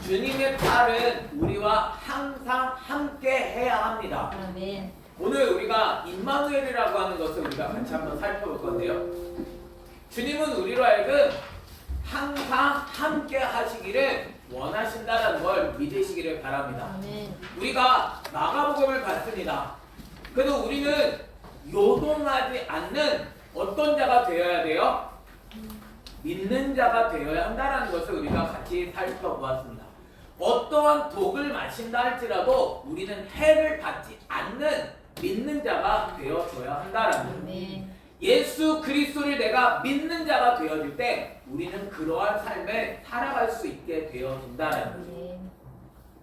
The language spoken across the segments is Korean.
주님의 팔은 우리와 항상 함께 해야 합니다. 아멘. 오늘 우리가 임마누엘이라고 하는 것을 우리가 같이 한번 살펴볼 건데요. 주님은 우리로 하여금 항상 함께 하시기를 원하신다는 걸 믿으시기를 바랍니다. 아멘. 우리가 마가복음을 봤습니다. 그래도 우리는 요동하지 않는 어떤 자가 되어야 돼요? 믿는 자가 되어야 한다는 것을 우리가 같이 살펴보았습니다. 어떠한 독을 마신다 할지라도 우리는 해를 받지 않는 믿는 자가 되어줘야 한다는 거예요. 아멘. 예수 그리스도를 내가 믿는 자가 되어질 때 우리는 그러한 삶을 살아갈 수 있게 되어진다는 거예요. 아멘.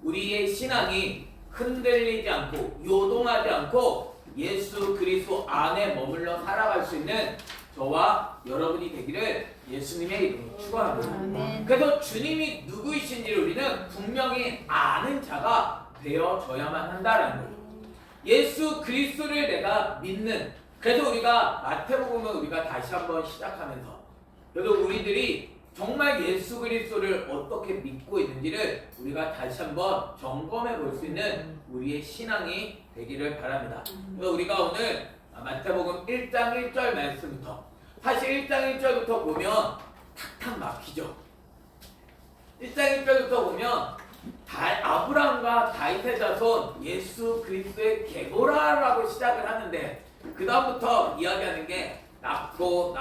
우리의 신앙이 흔들리지 않고 요동하지 않고 예수 그리스도 안에 머물러 살아갈 수 있는 저와 여러분이 되기를 예수님의 이름으로 축원합니다. 아멘. 그래서 주님이 누구이신지를 우리는 분명히 아는 자가 되어져야만 한다는 거예요. 예수 그리스도를 내가 믿는, 그래서 우리가 마태복음을 우리가 다시 한번 시작하면서 그래도 우리들이 정말 예수 그리스도를 어떻게 믿고 있는지를 우리가 다시 한번 점검해 볼 수 있는 우리의 신앙이 되기를 바랍니다. 그래서 우리가 오늘 마태복음 1장 1절 말씀부터, 사실 1장 1절부터 보면 탁탁 막히죠. 1장 1절부터 보면 아브라함과 다윗의 자손 예수 그리스도의 계보라라고 시작을 하는데 그 다음부터 이야기하는 게 낳고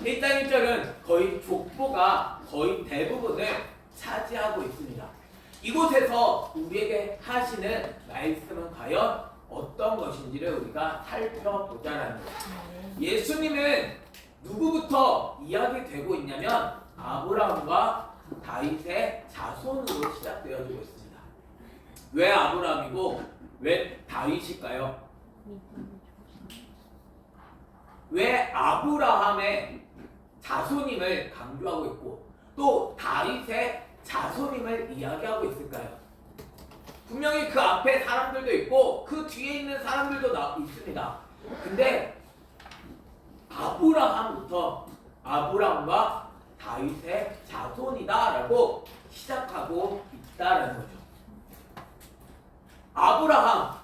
1장 1절은 거의 족보가 거의 대부분을 차지하고 있습니다. 이곳에서 우리에게 하시는 말씀은 과연 어떤 것인지를 우리가 살펴보자라는 거예요. 예수님은 누구부터 이야기되고 있냐면 아브라함과 다윗의 자손으로 시작되어지고 있습니다. 왜 아브라함이고 왜 다윗일까요? 왜 아브라함의 자손임을 강조하고 있고 또 다윗의 자손임을 이야기하고 있을까요? 분명히 그 앞에 사람들도 있고 그 뒤에 있는 사람들도 있습니다. 근데 아브라함부터 아브라함과 다윗의 자손이다라고 시작하고 있다는 거죠. 아브라함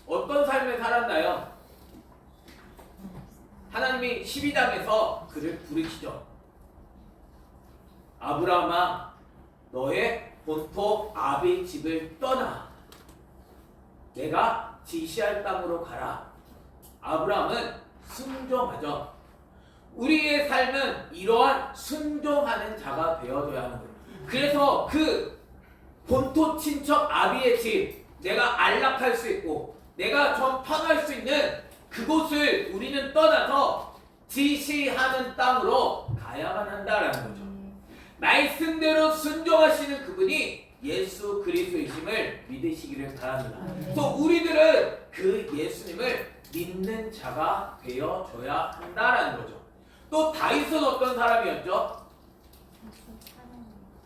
어떤 삶을 살았나요? 하나님이 12장에서 그를 부르시죠. 아브라함아, 너의 본토 아비의 집을 떠나 내가 지시할 땅으로 가라. 아브라함은 순종하죠. 우리의 삶은 이러한 순종하는 자가 되어줘야 하는 거예요. 그래서 그 본토 친척 아비의 집, 내가 안락할 수 있고 내가 좀 편할 수 있는 그곳을 우리는 떠나서 지시하는 땅으로 가야만 한다라는 거죠. 말씀대로 순종하시는 그분이 예수 그리스도이심을 믿으시기를 바랍니다. 또 우리들은 그 예수님을 믿는 자가 되어줘야 한다라는 거죠. 또 다윗은 어떤 사람이었죠?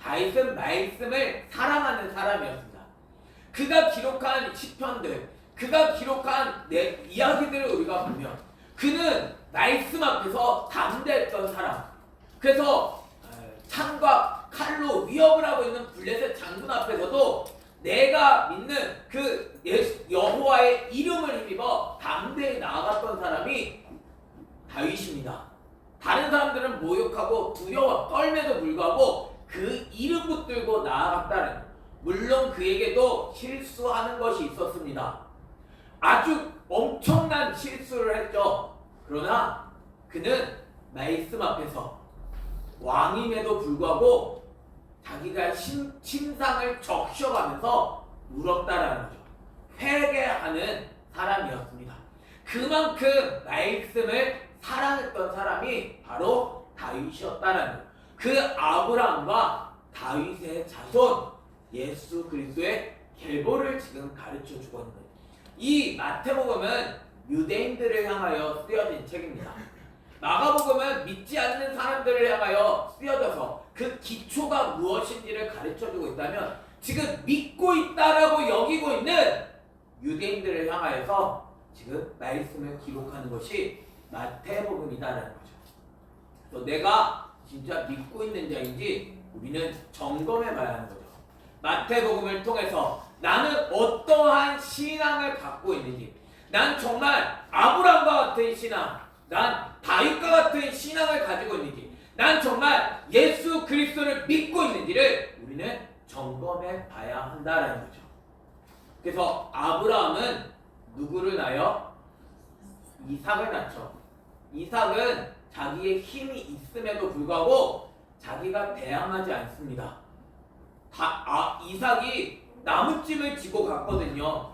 다윗은 말씀을 사랑하는 사람이었습니다. 그가 기록한 시편들, 그가 기록한 이야기들을 우리가 보면 그는 말씀 앞에서 담대했던 사람. 그래서 창과 칼로 위협을 하고 있는 블레셋 장군 앞에서도 내가 믿는 그 여호와의 이름을 힘입어 담대히 나아갔던 사람이 다윗입니다. 다른 사람들은 모욕하고 두려워 떨매도 불구하고 그 이름 붙들고 나아갔다는, 물론 그에게도 실수하는 것이 있었습니다. 아주 엄청난 실수를 했죠. 그러나 그는 말씀 앞에서 왕임에도 불구하고 자기가 침상을 적셔가면서 울었다라는 거죠. 회개하는 사람이었습니다. 그만큼 말씀을 사랑했던 사람이 바로 다윗이었다라는 거예요. 그 아브라함과 다윗의 자손 예수 그리스도의 계보를 지금 가르쳐 주고 있는 거예요. 이 마태복음은 유대인들을 향하여 쓰여진 책입니다. 마가복음은 믿지 않는 사람들을 향하여 쓰여져서 그 기초가 무엇인지를 가르쳐주고 있다면 지금 믿고 있다라고 여기고 있는 유대인들을 향하여서 지금 말씀을 기록하는 것이 마태복음이다라는 거죠. 또 내가 진짜 믿고 있는 자인지 우리는 점검해 봐야 하는 거죠. 마태복음을 통해서 나는 어떠한 신앙을 갖고 있는지, 난 정말 아브라함과 같은 신앙, 난 다윗과 같은 신앙을 가지고 있는지, 난 정말 예수 그리스도를 믿고 있는지를 우리는 점검해 봐야 한다라는 거죠. 그래서 아브라함은 누구를 낳아요? 이삭을 낳죠. 이삭은 자기의 힘이 있음에도 불구하고 자기가 배양하지 않습니다. 이삭이 나무찜을 지고 갔거든요.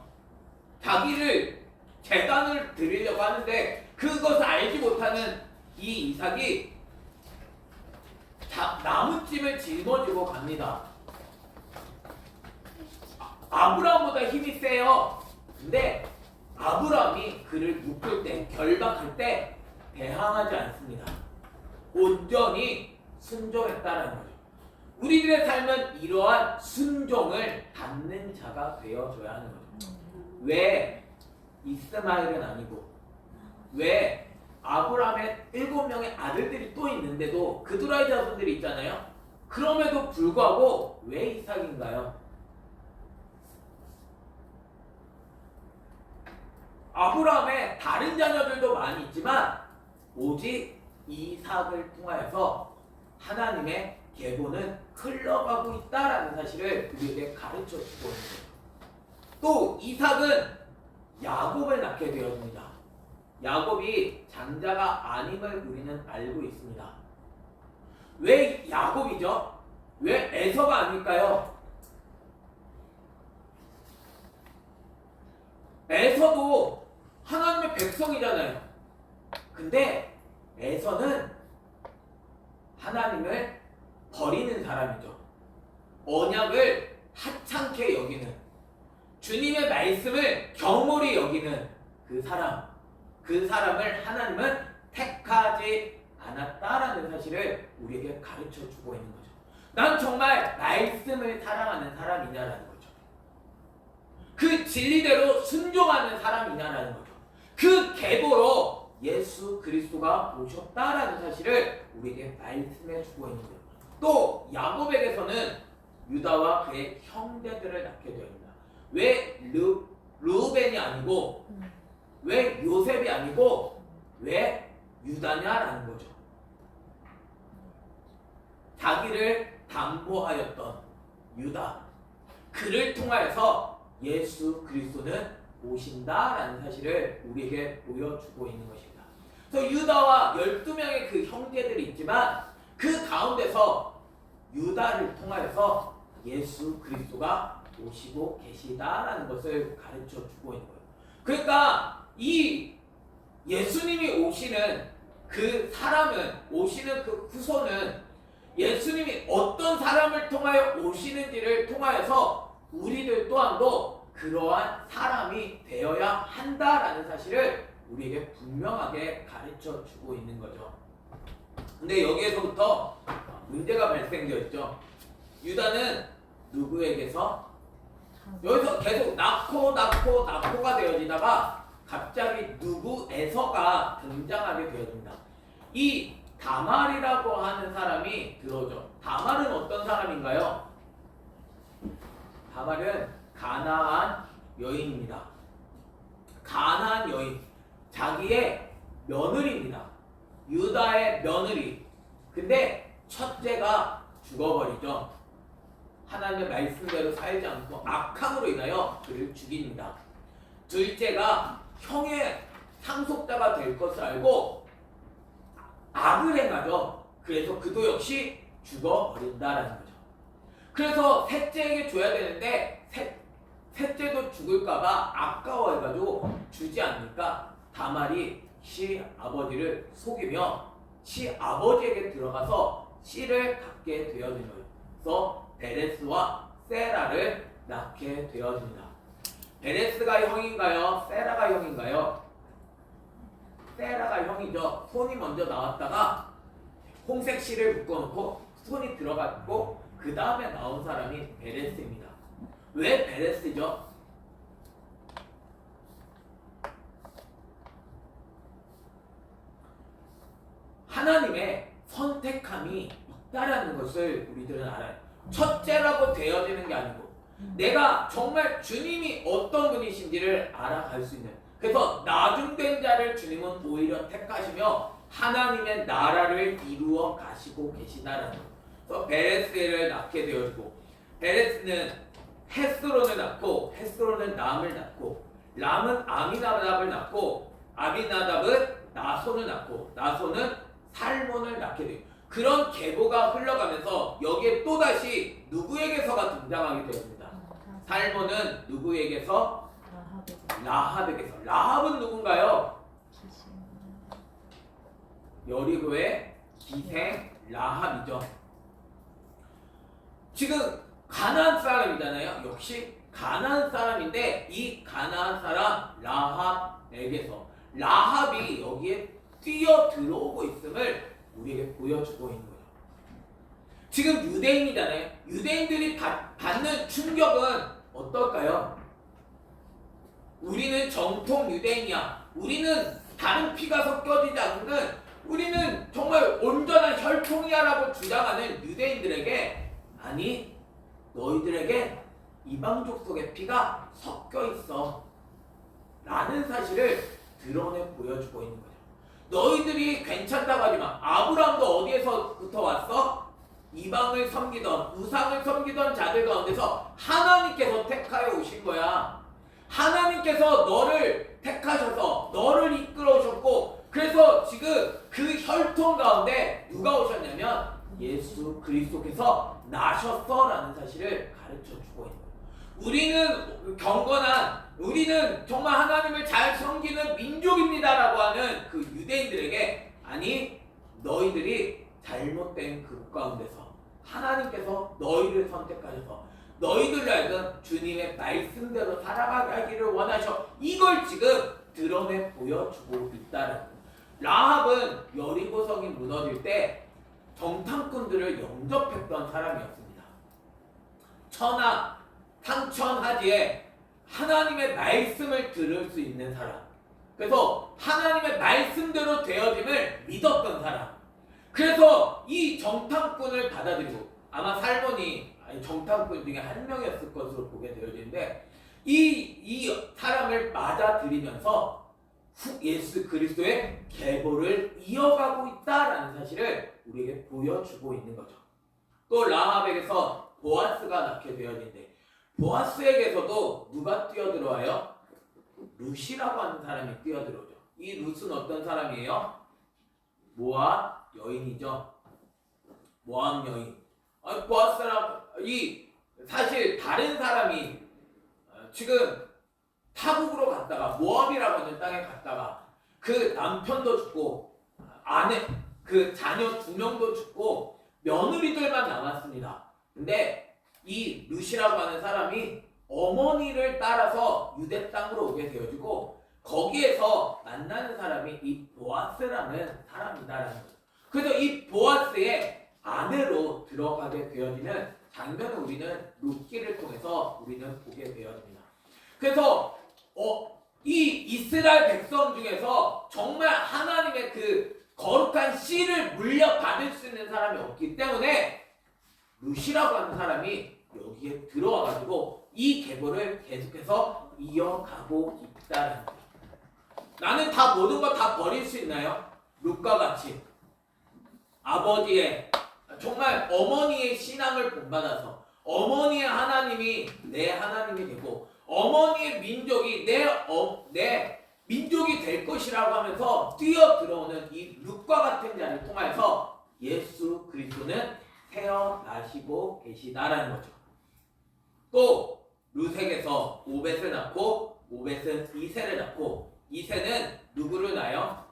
자기를 제단을 드리려고 하는데 그것을 알지 못하는 이 이삭이 나무찜을 짊어지고 갑니다. 아브라함보다 힘이 세요. 근데 아브라함이 그를 묶을 때, 결박할 때 대항하지 않습니다. 온전히 순종했다는 거죠. 우리들의 삶은 이러한 순종을 갖는 자가 되어줘야 하는 거죠. 왜 이스마엘은 아니고, 왜 아브라함의 7명의 아들들이 또 있는데도 그두라의 자손들이 있잖아요. 그럼에도 불구하고 왜 이삭인가요? 아브라함의 다른 자녀들도 많이 있지만 오직 이삭을 통하여서 하나님의 계보는 흘러가고 있다라는 사실을 우리에게 가르쳐 주고 있는 거예요. 또 이삭은 야곱을 낳게 되었습니다. 야곱이 장자가 아님을 우리는 알고 있습니다. 왜 야곱이죠? 왜 에서가 아닐까요? 에서도 하나님의 백성이잖아요. 근데 에서는 하나님을 버리는 사람이죠. 언약을 하찮게 여기는, 주님의 말씀을 경홀히 여기는 그 사람을 하나님은 택하지 않았다라는 사실을 우리에게 가르쳐 주고 있는 거죠. 난 정말 말씀을 사랑하는 사람이냐라는 거죠. 그 진리대로 순종하는 사람이냐라는 거죠. 그 계보로 예수 그리스도가 오셨다라는 사실을 우리에게 말씀해 주고 있는 거예요. 또 야곱에게서는 유다와 그의 형제들을 낳게 되었습니다. 왜 르우벤이 아니고, 왜 요셉이 아니고, 왜 유다냐라는 거죠. 자기를 담보하였던 유다, 그를 통하여서 예수 그리스도는 오신다라는 사실을 우리에게 보여주고 있는 것입니다. 그래서 유다와 12명의 그 형제들이 있지만 그 가운데서 유다를 통하여서 예수 그리스도가 오시고 계시다라는 것을 가르쳐 주고 있는 거예요. 그러니까 이 예수님이 오시는 그 사람은, 오시는 그 후손은 예수님이 어떤 사람을 통하여 오시는지를 통하여서 우리들 또한도 그러한 사람이 되어야 한다라는 사실을 우리에게 분명하게 가르쳐 주고 있는 거죠. 근데 여기에서부터 문제가 발생되었죠. 유다는 누구에게서? 여기서 계속 낳고가 되어지다가 갑자기 누구에서가 등장하게 되어집니다. 이 다말이라고 하는 사람이 들어오죠. 다말은 어떤 사람인가요? 다말은 가나안 여인입니다. 가나안 여인, 자기의 며느리입니다. 유다의 며느리. 근데 첫째가 죽어버리죠. 하나님의 말씀대로 살지 않고 악함으로 인하여 그를 죽입니다. 둘째가 형의 상속자가 될 것을 알고 악을 행하죠. 그래서 그도 역시 죽어버린다라는 거죠. 그래서 셋째에게 줘야 되는데 셋째도 죽을까봐 아까워해가지고 주지 않으니까 다말이 시아버지를 속이며 시아버지에게 들어가서 씨를 갖게 되어진 거예요. 그래서 베레스와 세라를 낳게 되어집니다. 베레스가 형인가요? 세라가 형인가요? 세라가 형이죠. 손이 먼저 나왔다가 홍색 실을 묶어놓고 손이 들어갔고 그 다음에 나온 사람이 베레스입니다. 왜 베레스죠? 하나님의 선택함이 영향이 있다라는 것을 우리들은 알아요. 첫째라고 되어지는 게 아니고 내가 정말 주님이 어떤 분이신지를 알아갈 수 있는, 그래서 나중된 자를 주님은 오히려 택하시며 하나님의 나라를 이루어 가시고 계시다라는 것. 그래서 베레스를 낳게 되어지고, 베레스는 헤스론을 낳고 헤스론은 람을 낳고, 람은 아미나답을 낳고 아미나답은 나손을 낳고 나손은 살몬을 낳게 돼요. 그런 계보가 흘러가면서 여기에 또다시 누구에게서가 등장하게 되었습니다. 살몬은 누구에게서? 라합에게서. 라합은 누군가요? 여리고의 기생 라합이죠. 지금 가나안 사람이잖아요. 역시 가나안 사람인데 이 가나안 사람 라합에게서 라합이 여기에 뛰어 들어오고 있음을 우리에게 보여주고 있는 거예요. 지금 유대인이잖아요. 유대인들이 받는 충격은 어떨까요? 우리는 정통 유대인이야. 우리는 다른 피가 섞여지지 않는, 우리는 정말 온전한 혈통이야 라고 주장하는 유대인들에게, 아니 너희들에게 이방족 속의 피가 섞여 있어 라는 사실을 드러내 보여주고 있는 거죠. 너희들이 괜찮다고 하지만 아브라함도 어디에서부터 왔어? 이방을 섬기던, 우상을 섬기던 자들 가운데서 하나님께서 택하여 오신 거야. 하나님께서 너를 택하셔서 너를 이끌어 오셨고, 그래서 지금 그 혈통 가운데 누가 오셨냐면 예수 그리스도께서 나셨어 라는 사실을 가르쳐 주고 있는 거예요. 우리는 경건한, 우리는 정말 하나님을 잘 섬기는 민족입니다 라고 하는 그 유대인들에게, 아니 너희들이 잘못된 그 가운데서 하나님께서 너희를 선택하셔서 너희들로 하여금 주님의 말씀대로 살아가게 하기를 원하셔, 이걸 지금 드러내 보여주고 있다는 거예요. 라합은 여리고성이 무너질 때 정탐꾼들을 영접했던 사람이었습니다. 천하 상천하지에 하나님의 말씀을 들을 수 있는 사람, 그래서 하나님의 말씀대로 되어짐을 믿었던 사람, 그래서 이 정탐꾼을 받아들이고, 아마 살몬이 정탐꾼 중에 한 명이었을 것으로 보게 되어지는데, 이 사람을 맞아들이면서 예수 그리스도의 계보를 이어가고 있다라는 사실을 우리에게 보여주고 있는 거죠. 또 라합에게서 보아스가 낳게 되어지는데, 보아스에게서도 누가 뛰어들어와요? 룻이라고 하는 사람이 뛰어들어오죠. 이 룻은 어떤 사람이에요? 모압 여인이죠. 모압 여인. 보아스랑 사실 다른 사람이 지금 타국으로 갔다가, 모압이라고 하는 땅에 갔다가 그 남편도 죽고 아내 그 자녀 2명도 죽고 며느리들만 남았습니다. 근데 이 룻이라고 하는 사람이 어머니를 따라서 유대 땅으로 오게 되어지고, 거기에서 만나는 사람이 이 보아스라는 사람이다라는 거죠. 그래서 이 보아스의 아내로 들어가게 되어지는 장면을 우리는 룻기를 통해서 우리는 보게 되어집니다. 그래서 이 이스라엘 백성 중에서 정말 하나님의 그 거룩한 씨를 물려받을 수 있는 사람이 없기 때문에 룻이라고 하는 사람이 여기에 들어와가지고 이 계보를 계속해서 이어가고 있다는 거예요. 나는 다 모든 거 다 버릴 수 있나요? 룻과 같이 아버지의, 정말 어머니의 신앙을 본받아서 어머니의 하나님이 내 하나님이 되고 어머니의 민족이 내 민족이 될 것이라고 하면서 뛰어들어오는 이 룻과 같은 자를 통해서 예수 그리스도는 태어나시고 계시다라는 거죠. 또 룻에게서 오벳을 낳고, 오벳은 이새를 낳고, 이새는 누구를 낳아요?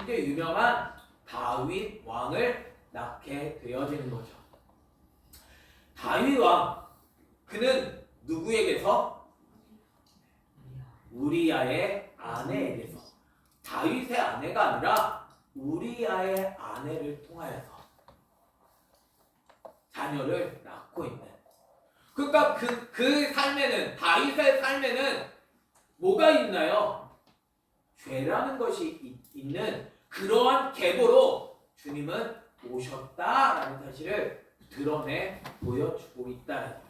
이제 유명한 다윗 왕을 낳게 되어지는 거죠. 다윗 왕, 그는 누구에게서? 우리야의 아내에게서. 다윗의 아내가 아니라 우리야의 아내를 통하여서 자녀를 낳고 있는. 그러니까 그 삶에는, 다윗의 삶에는 뭐가 있나요? 죄라는 것이 있는 그러한 계보로 주님은 오셨다라는 사실을 드러내 보여주고 있다는 거예요.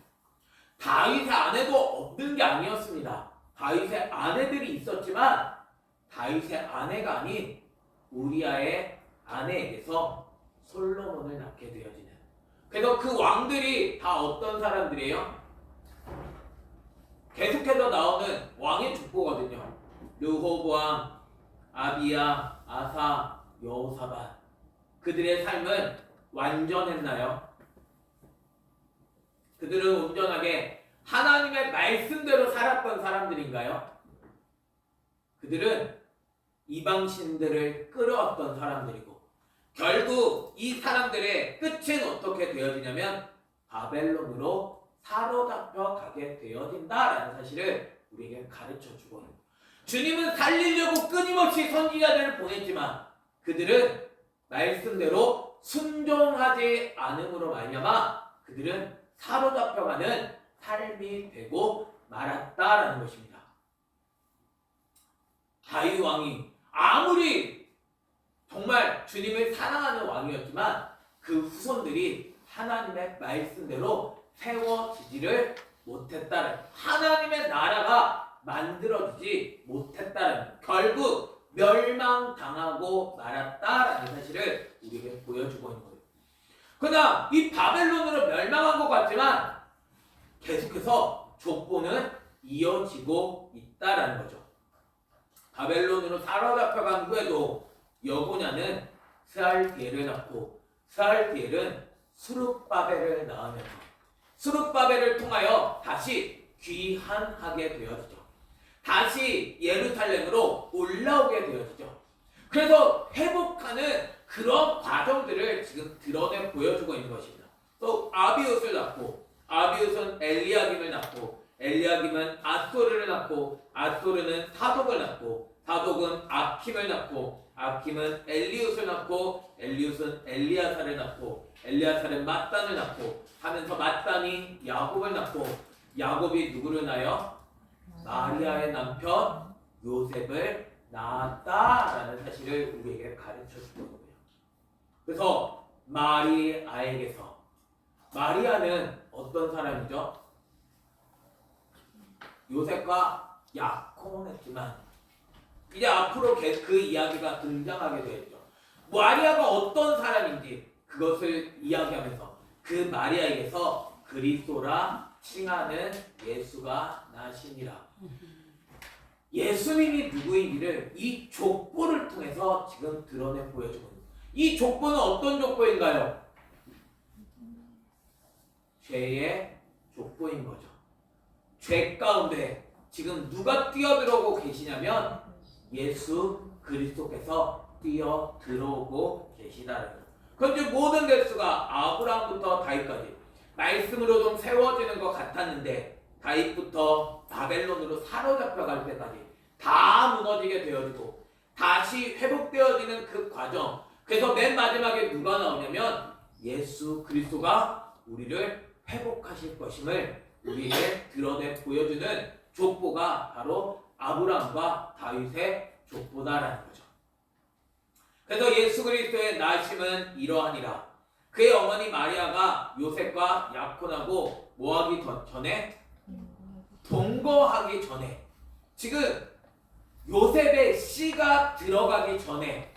다윗의 아내도 없는 게 아니었습니다. 다윗의 아내들이 있었지만 다윗의 아내가 아닌 우리아의 아내에게서 솔로몬을 낳게 되어지는. 그래서 그 왕들이 다 어떤 사람들이에요? 계속해서 나오는 왕의 족보거든요. 르호보암, 아비야, 아사, 여호사밧. 그들의 삶은 완전했나요? 그들은 온전하게 하나님의 말씀대로 살았던 사람들인가요? 그들은 이방신들을 끌어왔던 사람들이고 결국 이 사람들의 끝은 어떻게 되어지냐면 바벨론으로 사로잡혀 가게 되어진다라는 사실을 우리에게 가르쳐주고 있습니다. 주님은 살리려고 끊임없이 선지자들을 보냈지만 그들은 말씀대로 순종하지 않음으로 말미암아 그들은 사로잡혀가는 삶이 되고 말았다라는 것입니다. 다윗 왕이 아무리 정말 주님을 사랑하는 왕이었지만 그 후손들이 하나님의 말씀대로 세워지지를 못했다는, 하나님의 나라가 만들어지지 못했다는, 결국 멸망당하고 말았다라는 사실을 우리에게 보여주고 있는 거예요. 그러나 이 바벨론으로 멸망한 것 같지만 계속해서 족보는 이어지고 있다라는 거죠. 바벨론으로 사로잡혀간 후에도 여고냐는 스알디엘을 낳고 스알디엘은 수룹바벨을 낳으면서 수룹바벨을 통하여 다시 귀환하게 되어지죠. 다시 예루살렘으로 올라오게 되어지죠. 그래서 회복하는 그런 과정들을 지금 드러내 보여주고 있는 것입니다. 또 아비웃을 낳고 아비웃은 엘리야김을 낳고 엘리야김은 아소르를 낳고 아소르는 사독을 낳고 사독은 아킴을 낳고 아킴은 엘리웃을 낳고 엘리웃은 엘리야사를 낳고 엘리야사는 mat단을 낳고 하면서 mat단이 야곱을 낳고 야곱이 누구를 낳아요? 마리아의 남편 요셉을 낳았다라는 사실을 우리에게 가르쳐 주는 거예요. 그래서 마리아에게서, 마리아는 어떤 사람이죠? 요셉과 약혼했지만 이제 앞으로 그 이야기가 등장하게 되었죠. 마리아가 어떤 사람인지 그것을 이야기하면서 그 마리아에게서 그리스도라 칭하는 예수가 나시니라. 예수님이 누구인지를 이 족보를 통해서 지금 드러내 보여주고 있습니다. 이 족보는 어떤 족보인가요? 죄의 족보인 거죠. 죄 가운데 지금 누가 뛰어들어오고 계시냐면 예수 그리스도께서 뛰어들어오고 계시다는 거예요. 그런데 모든 개수가 아브라함부터 다윗까지 말씀으로 좀 세워지는 것 같았는데 다윗부터 바벨론으로 사로잡혀갈 때까지 다 무너지게 되어지고 다시 회복되어지는 그 과정. 그래서 맨 마지막에 누가 나오냐면 예수 그리스도가 우리를 회복하실 것임을 우리에게 드러내 보여주는 족보가 바로 아브라함과 다윗의 족보다라는 거죠. 그래서 예수 그리스도의 나심은 이러하니라. 그의 어머니 마리아가 요셉과 약혼하고 뭐하기 전에? 동거하기 전에. 지금 요셉의 씨가 들어가기 전에,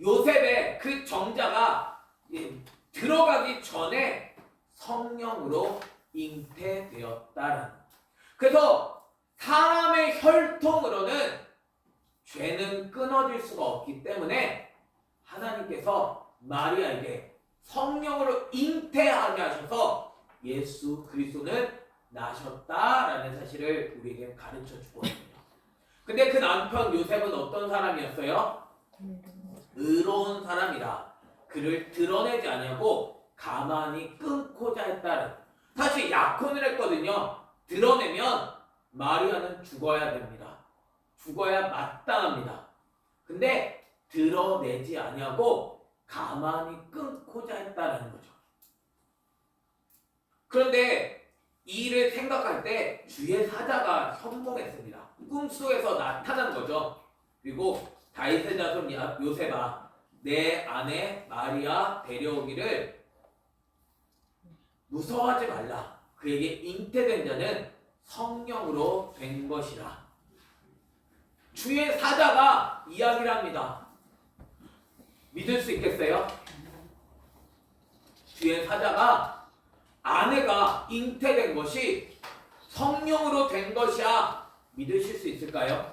요셉의 그 정자가 들어가기 전에 성령으로 잉태되었다라는. 그래서 사람의 혈통으로는 죄는 끊어질 수가 없기 때문에 하나님께서 마리아에게 성령으로 잉태하게 하셔서 예수 그리스도는 나셨다라는 사실을 우리에게 가르쳐 주거든요. 근데 그 남편 요셉은 어떤 사람이었어요? 의로운 사람이라 그를 드러내지 아니하고 가만히 끊고자 했다는. 사실 약혼을 했거든요. 드러내면 마리아는 죽어야 됩니다. 죽어야 마땅합니다. 근데 드러내지 아니하고 가만히 끊고자 했다는 거죠. 그런데 이 일을 생각할 때 주의 사자가 현몽했습니다. 꿈속에서 나타난 거죠. 그리고 다윗의 자손 요셉아, 내 아내 마리아 데려오기를 무서워하지 말라. 그에게 잉태된 자는 성령으로 된 것이라. 주의 사자가 이야기를 합니다. 믿을 수 있겠어요? 주의 사자가 아내가 잉태된 것이 성령으로 된 것이야. 믿으실 수 있을까요?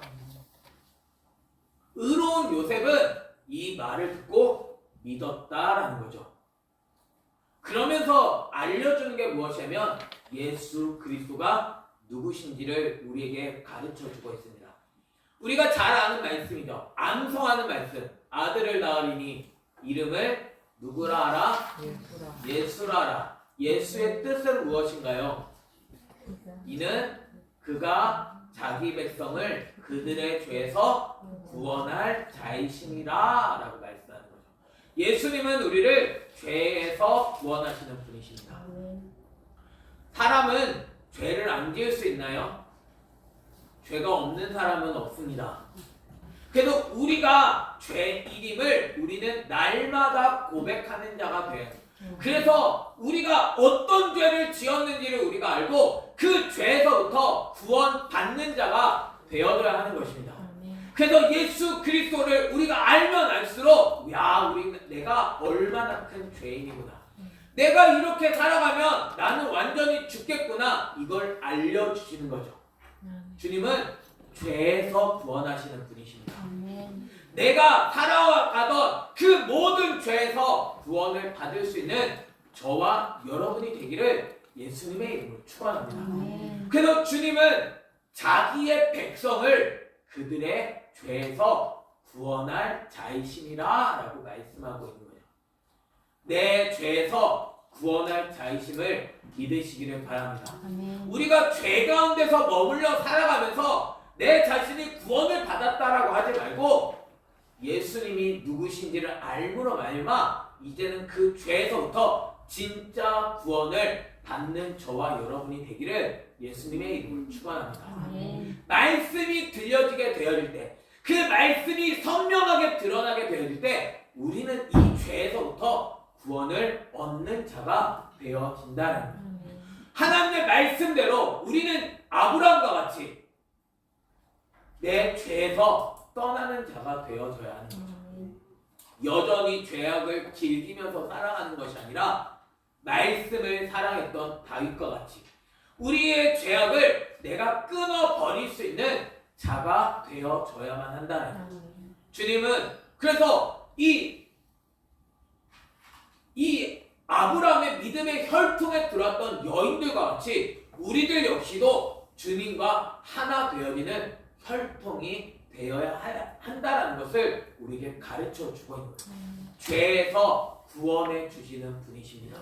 의로운 요셉은 이 말을 듣고 믿었다라는 거죠. 그러면서 알려주는 게 무엇이냐면 예수 그리스도가 누구신지를 우리에게 가르쳐주고 있습니다. 우리가 잘 아는 말씀이죠. 암송하는 말씀. 아들을 낳으리니 이름을 누구라 하라? 예수라 하라. 예수의 뜻은 무엇인가요? 이는 그가 자기 백성을 그들의 죄에서 구원할 자이심이라 라고 말씀하는 거죠. 예수님은 우리를 죄에서 구원하시는 분이십니다. 사람은 죄를 안 지을 수 있나요? 죄가 없는 사람은 없습니다. 그래도 우리가 죄인임을 우리는 날마다 고백하는 자가 돼요. 그래서 우리가 어떤 죄를 지었는지를 우리가 알고 그 죄에서부터 구원받는 자가 되어져야 하는 것입니다. 그래서 예수 그리스도를 우리가 알면 알수록 내가 얼마나 큰 죄인이구나. 내가 이렇게 살아가면 나는 완전히 죽겠구나. 이걸 알려주시는 거죠. 주님은 죄에서 구원하시는 분이십니다. 내가 살아가던 그 모든 죄에서 구원을 받을 수 있는 저와 여러분이 되기를 예수님의 이름으로 축원합니다. 그래서 주님은 자기의 백성을 그들의 죄에서 구원할 자이심이라 라고 말씀하고 있는 거예요. 내 죄에서 구원할 자이심을 믿으시기를 바랍니다. 우리가 죄 가운데서 머물러 살아가면서 내 자신이 구원을 받았다라고 하지 말고 예수님이 누구신지를 알므로 말미암아 이제는 그 죄에서부터 진짜 구원을 받는 저와 여러분이 되기를 예수님의 이름으로 축원합니다. 말씀이 들려지게 되어질 때, 그 말씀이 선명하게 드러나게 되어질 때 우리는 이 죄에서부터 구원을 얻는 자가 되어진다는 거예요. 하나님의 말씀대로 우리는 아브라함과 같이 내 죄에서 떠나는 자가 되어져야 하는 거죠. 여전히 죄악을 즐기면서 살아가는 것이 아니라 말씀을 사랑했던 다윗과 같이 우리의 죄악을 내가 끊어버릴 수 있는 자가 되어져야만 한다는 거죠. 주님은 그래서 이 아브라함의 믿음의 혈통에 들어왔던 여인들과 같이 우리들 역시도 주님과 하나 되어지는 혈통이 되어야 한다는 것을 우리에게 가르쳐 주고 있는 거예요. 죄에서 구원해 주시는 분이십니다.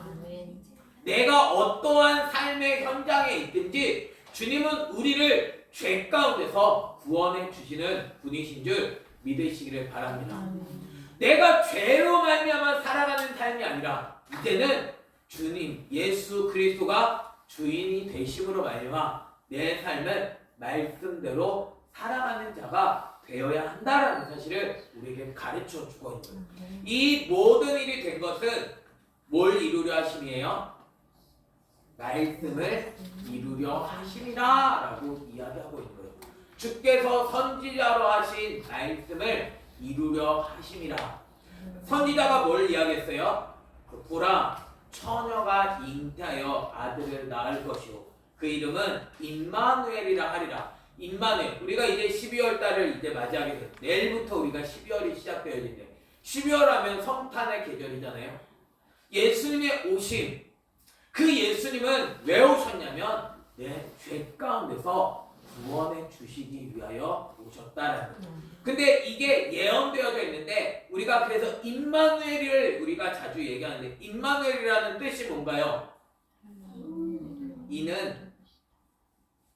내가 어떠한 삶의 현장에 있든지 주님은 우리를 죄 가운데서 구원해 주시는 분이신 줄 믿으시기를 바랍니다. 내가 죄로 말미암아 살아가는 삶이 아니라 이제는 주님 예수 그리스도가 주인이 되심으로 말미암아 내 삶은 말씀대로 살아가는 자가 되어야 한다라는 사실을 우리에게 가르쳐 주고 있는 거예요. 이 모든 일이 된 것은 뭘 이루려 하심이에요? 말씀을 이루려 하심이다 라고 이야기하고 있는 거예요. 주께서 선지자로 하신 말씀을 이루려 하심이라. 선지자가 뭘 이야기했어요? 보라, 처녀가 잉태하여 아들을 낳을 것이요 그 이름은 임마누엘이라 하리라. 임마누엘, 우리가 이제 12월 달을 이제 맞이하게 돼요. 내일부터 우리가 12월이 시작되어지는데 12월 하면 성탄의 계절이잖아요. 예수님의 오심, 그 예수님은 왜 오셨냐면 내 죄 가운데서 구원해 주시기 위하여 오셨다라는 거죠. 근데 이게 예언되어져 있는데 우리가 그래서 임마누엘을 우리가 자주 얘기하는데 임마누엘이라는 뜻이 뭔가요?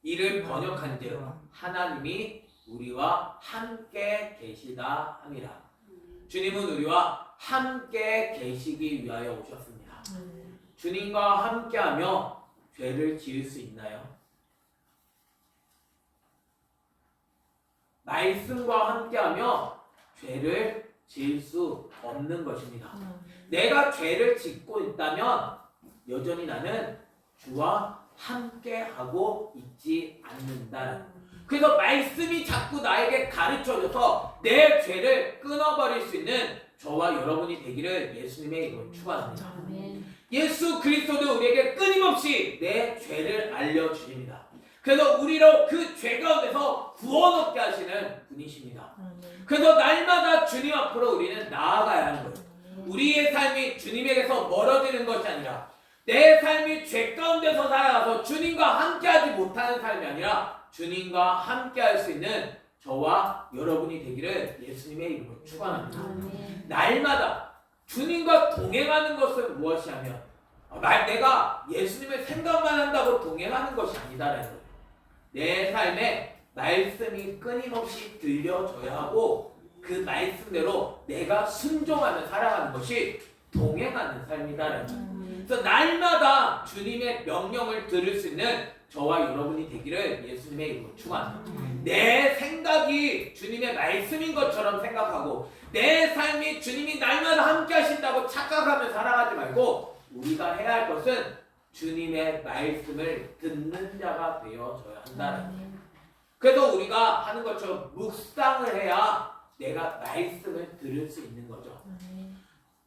이를 번역한즉 하나님이 우리와 함께 계시다 함이라. 주님은 우리와 함께 계시기 위하여 오셨습니다. 주님과 함께하며 죄를 지을 수 있나요? 말씀과 함께하며 죄를 지을 수 없는 것입니다. 내가 죄를 짓고 있다면 여전히 나는 주와 함께하고 있지 않는다. 그래서 말씀이 자꾸 나에게 가르쳐줘서 내 죄를 끊어버릴 수 있는 저와 여러분이 되기를 예수님의 이름으로 축원합니다. 예수 그리스도도 우리에게 끊임없이 내 죄를 알려주십니다. 그래서 우리로 그 죄 가운데서 구원 얻게 하시는 분이십니다. 그래서 날마다 주님 앞으로 우리는 나아가야 하는 거예요. 우리의 삶이 주님에게서 멀어지는 것이 아니라 내 삶이 죄 가운데서 살아가서 주님과 함께하지 못하는 삶이 아니라 주님과 함께할 수 있는 저와 여러분이 되기를 예수님의 이름으로 축원합니다. 날마다 주님과 동행하는 것은 무엇이냐면 내가 예수님의 생각만 한다고 동행하는 것이 아니다라는 거예요. 내 삶에 말씀이 끊임없이 들려져야 하고 그 말씀대로 내가 순종하며 살아가는 것이 동행하는 삶이다라는 거예요. 그래서 날마다 주님의 명령을 들을 수 있는 저와 여러분이 되기를 예수님의 이름으로 축원합니다. 내 생각이 주님의 말씀인 것처럼 생각하고 내 삶이 주님이 날마다 함께 하신다고 착각하며 살아가지 말고 우리가 해야 할 것은 주님의 말씀을 듣는 자가 되어져야 한다는 거예요. 그래서 우리가 하는 것처럼 묵상을 해야 내가 말씀을 들을 수 있는 거죠.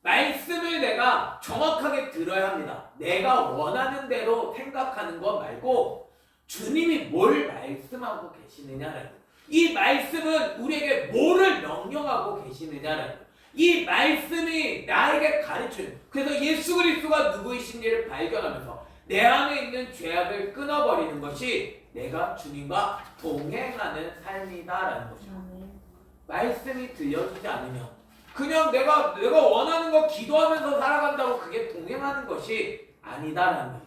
말씀을 내가 정확하게 들어야 합니다. 내가 원하는 대로 생각하는 것 말고 주님이 뭘 말씀하고 계시느냐라는 거예요. 이 말씀은 우리에게 뭐를 명령하고 계시느냐라는 거예요. 이 말씀이 나에게 가르쳐요. 그래서 예수 그리스도가 누구이신지를 발견하면서 내 안에 있는 죄악을 끊어버리는 것이 내가 주님과 동행하는 삶이다라는 거죠. 말씀이 들려지지 않으면 그냥 내가 원하는 거 기도하면서 살아간다고 그게 동행하는 것이 아니다라는 거죠.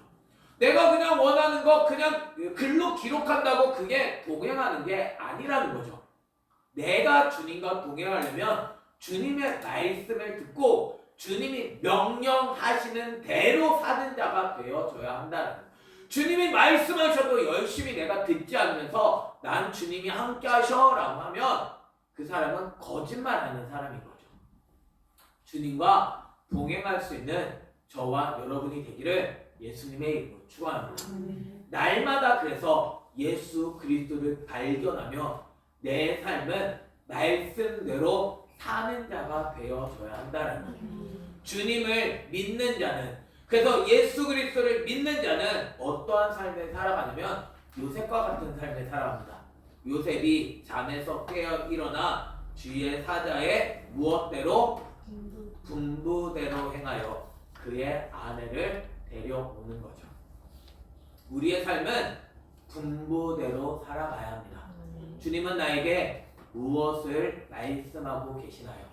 내가 그냥 원하는 거 그냥 글로 기록한다고 그게 동행하는 게 아니라는 거죠. 내가 주님과 동행하려면 주님의 말씀을 듣고 주님이 명령하시는 대로 사는 자가 되어져야 한다는 거예요. 주님이 말씀하셔도 열심히 내가 듣지 않으면서 난 주님이 함께 하셔라고 하면 그 사람은 거짓말하는 사람인 거죠. 주님과 동행할 수 있는 저와 여러분이 되기를 예수님의 이름으로 축원합니다. 날마다 그래서 예수 그리스도를 발견하며 내 삶은 말씀대로 사는 자가 되어져야 한다는 거죠. 주님을 믿는 자는 그래서 예수 그리스도를 믿는 자는 어떠한 삶을 살아가냐면 요셉과 같은 삶을 살아갑니다. 요셉이 잠에서 깨어 일어나 주의 사자의 무엇대로 분부대로 행하여 그의 아내를 데려오는 거죠. 우리의 삶은 분부대로 살아가야 합니다. 주님은 나에게 무엇을 말씀하고 계시나요?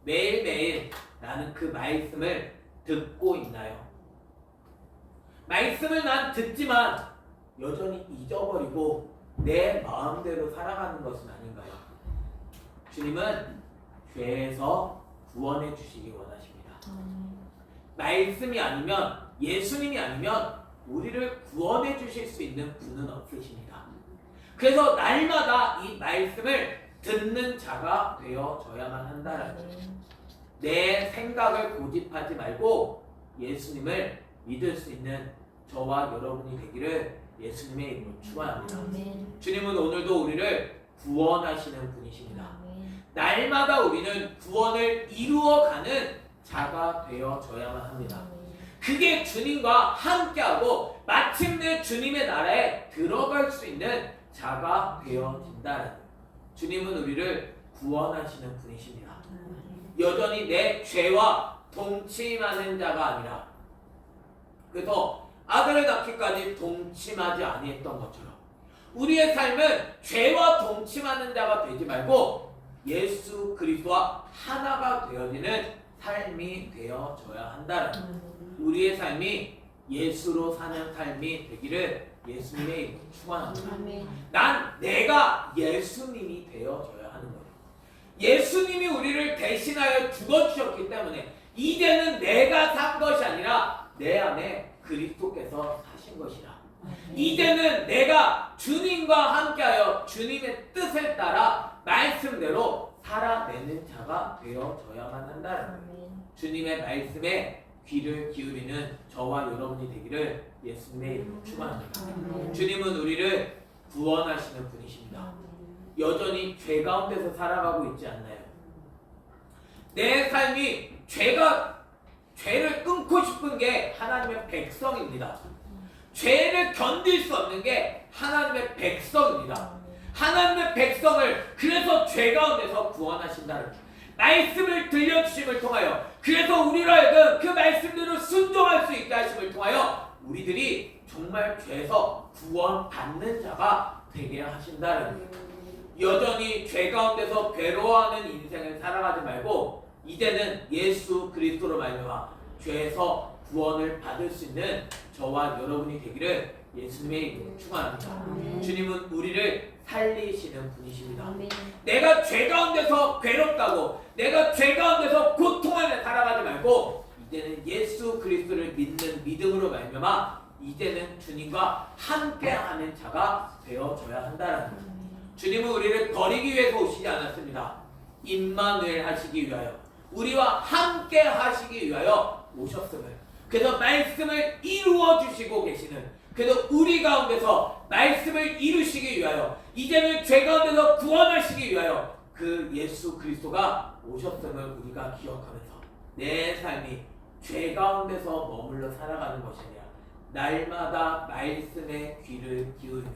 매일매일 나는 그 말씀을 듣고 있나요? 말씀을 난 듣지만 여전히 잊어버리고 내 마음대로 살아가는 것은 아닌가요? 주님은 죄에서 구원해 주시기 원하십니다. 말씀이 아니면 예수님이 아니면 우리를 구원해 주실 수 있는 분은 없으십니다. 그래서 날마다 이 말씀을 듣는 자가 되어져야만 한다는 거죠. 내 생각을 고집하지 말고 예수님을 믿을 수 있는 저와 여러분이 되기를 예수님의 이름으로 축원합니다. 주님은 오늘도 우리를 구원하시는 분이십니다. 날마다 우리는 구원을 이루어가는 자가 되어져야만 합니다. 그게 주님과 함께하고 마침내 주님의 나라에 들어갈 수 있는 자가 되어진다는 거예요. 주님은 우리를 구원하시는 분이십니다. 여전히 내 죄와 동침하는 자가 아니라 그래서 아들을 낳기까지 동침하지 아니했던 것처럼 우리의 삶은 죄와 동침하는 자가 되지 말고 예수 그리스도와 하나가 되어지는 삶이 되어져야 한다는 거예요. 우리의 삶이 예수로 사는 삶이 되기를 예수님의 이름으로 축원합니다. 난 내가 예수님이 되어져야 하는 거예요. 예수님이 우리를 대신하여 죽어주셨기 때문에 이제는 내가 산 것이 아니라 내 안에 그리스도께서 사신 것이라. 이제는 내가 주님과 함께하여 주님의 뜻을 따라 말씀대로 살아내는 자가 되어져야만 한다는 거예요. 주님의 말씀에 귀를 기울이는 저와 여러분이 되기를 예수님의 이름으로 축원합니다. 주님은 우리를 구원하시는 분이십니다. 여전히 죄 가운데서 살아가고 있지 않나요? 내 삶이 죄를 끊고 싶은 게 하나님의 백성입니다. 죄를 견딜 수 없는 게 하나님의 백성입니다. 하나님의 백성을 그래서 죄 가운데서 구원하신다는 거예요. 말씀을 들려주심을 통하여, 그래서 우리로 하여금 그 말씀대로 순종할 수 있게 하심을 통하여 우리들이 정말 죄에서 구원받는 자가 되게 하신다는 거예요. 여전히 죄 가운데서 괴로워하는 인생을 살아가지 말고 이제는 예수 그리스도로 말미암아 죄에서 구원을 받을 수 있는 저와 여러분이 되기를 예수님의 이름으로 축원합니다. 주님은 우리를 살리시는 분이십니다. 내가 죄 가운데서 괴롭다고, 내가 죄 가운데서 고통하며 살아가지 말고 이제는 예수 그리스도를 믿는 믿음으로 말미암아 이제는 주님과 함께하는 자가 되어져야 한다는 거예요. 주님은 우리를 버리기 위해서 오시지 않았습니다. 임마누엘 하시기 위하여, 우리와 함께 하시기 위하여 오셨음을, 그래서 말씀을 이루어 주시고 계시는, 그래서 우리 가운데서 말씀을 이루시기 위하여, 이제는 죄 가운데서 구원하시기 위하여 그 예수 그리스도가 오셨음을 우리가 기억하면서 내 삶이 죄 가운데서 머물러 살아가는 것이 아니라 날마다 말씀에 귀를 기울이며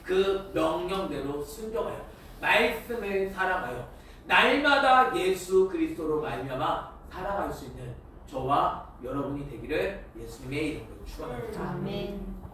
그 명령대로 순종하여 말씀을 사랑하여 날마다 예수 그리스도로 말미암아 살아갈 수 있는 저와 여러분이 되기를 예수님의 이름으로 축원합니다. 아멘.